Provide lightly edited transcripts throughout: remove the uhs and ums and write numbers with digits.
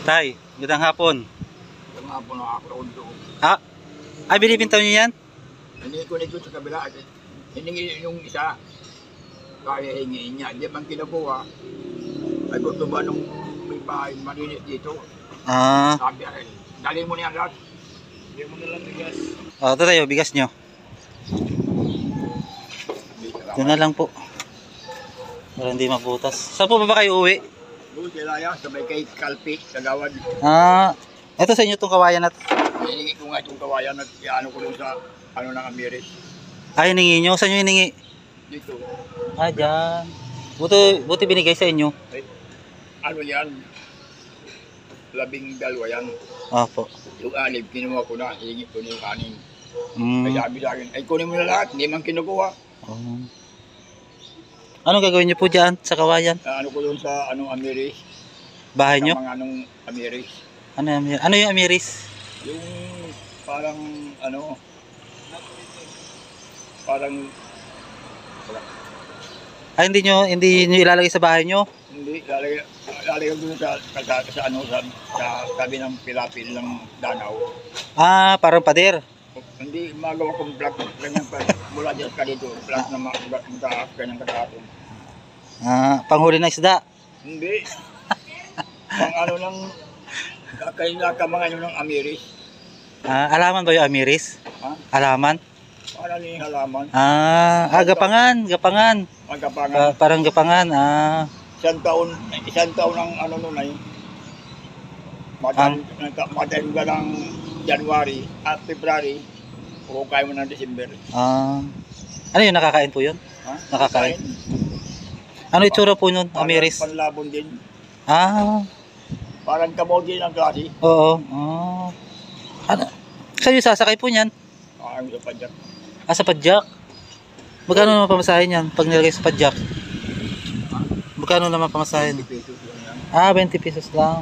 Tay, magandang hapon. Magandang hapon na ako doon. Ah, binibintaw niyo yan? Hindi ko nito sa kabila. Hiningi yung isa. Kaya hingiin niya. Hindi man kinukuha. Ay gusto ba nung may bahay malinis dito? Sabi rin. Dali mo niyan lahat. Hindi mo nalang bigas. Ito tayo, bigas nyo. Ito na lang po. Para hindi mabutas. Saan po ba kayo uwi? Doon sila yan. Sabay kay Kalpi. Kagawad. Ito sa inyo itong kawayan at... Hiningi ko nga itong kawayan at iano ko doon sa ano ng Amiris. Hiningi nyo? Saan nyo hiningi? Dito. Dyan. Buti binigay sa inyo. Ay, ano yan? 12 yan. Opo. Yung 6, kinuha ko na. Hiningi ko na yung 6. Mm. Ay sabi sa akin, ay kunin mo na lahat. Hindi man kinukuha. Anong gagawin nyo po dyan sa kawayan? Ano ko doon sa Amiris. Bahay nyo? Sa mga Amiris. Ano yung Amiris? Yung parang parang Hindi nyo ilalagay sa bahay nyo? hindi lalagay doon sa tabi ng pilapil ng Danaw. Parang pader. Hindi magawa kong plug ganyan pa mula dyan ka dito plug na magtaas ganyan katapon. Panghuli na isda? Hindi. Pang lang kakain ka mga ng Amiris. Alaman ba yung Amiris? Ha? Alaman? Para ni halaman. Gapangan. Magapangan. Parang gapangan. Isang taon ang nun ay matayin ka ng January at February o kaya mo ng December. Ano yun? Nakakain po yun? Ha? Nakakain. Ano itsura po nun, Amiris? Panlabon din. Parang kabaw din ang klase. Oo. Saan yung sasakay po niyan? Ang sa padyak. Sa padyak? Magkano naman pamasahin yan pag nilagay sa padyak? Magkano naman pamasahin? 20 pesos lang yan. 20 pesos lang.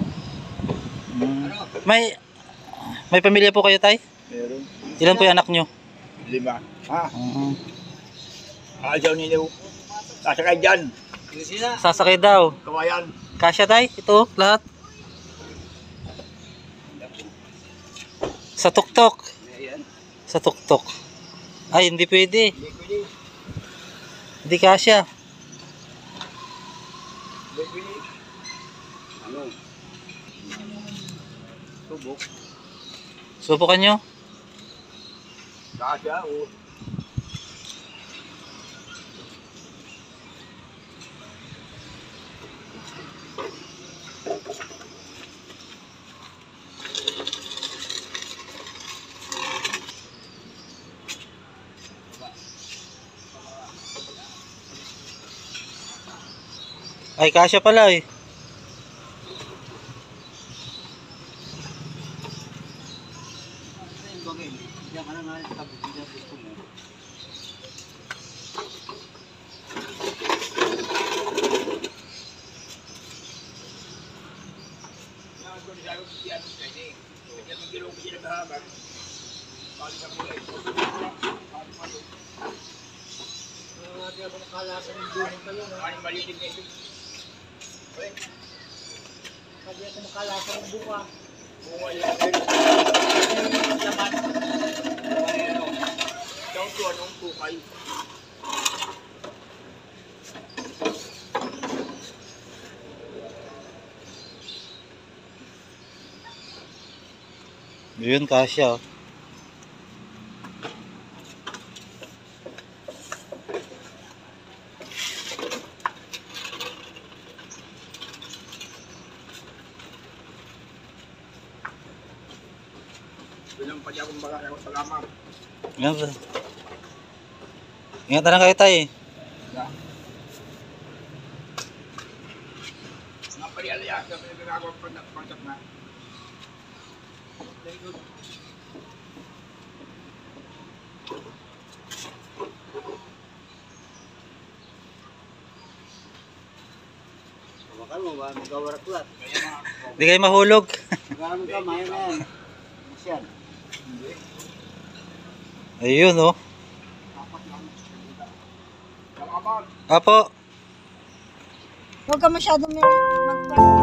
May pamilya po kayo, Tay? Meron. Ilan po yung anak nyo? 5. Ayaw ninyo. Sasakay dyan. Sasakay daw. Kawayan. Kasya, Tay? Ito, lahat? Sa tuktok. Sa tuktok. Ay, hindi pwede. Hindi pwede. Hindi kasya. Hindi pwede. Subok. Subukan nyo. Kasya o. Ay, kasya pala eh. Pwede ako makalasa ng buka. Bunga yan. Daw to anong kukay. Yun, kasya. Bilang pa niya akong baka ako sa lamang. Ingat na lang kayo, Tay. Nga pali alaya, kami nagagawa pagkat na. Very good. Bakal mo ba? Magawarak-warak. Hindi kayo mahulog. Magamit ka, maya na yan. Masyan. Ayun, oh. Salamat. Apo. Huwag ka masyadong magpa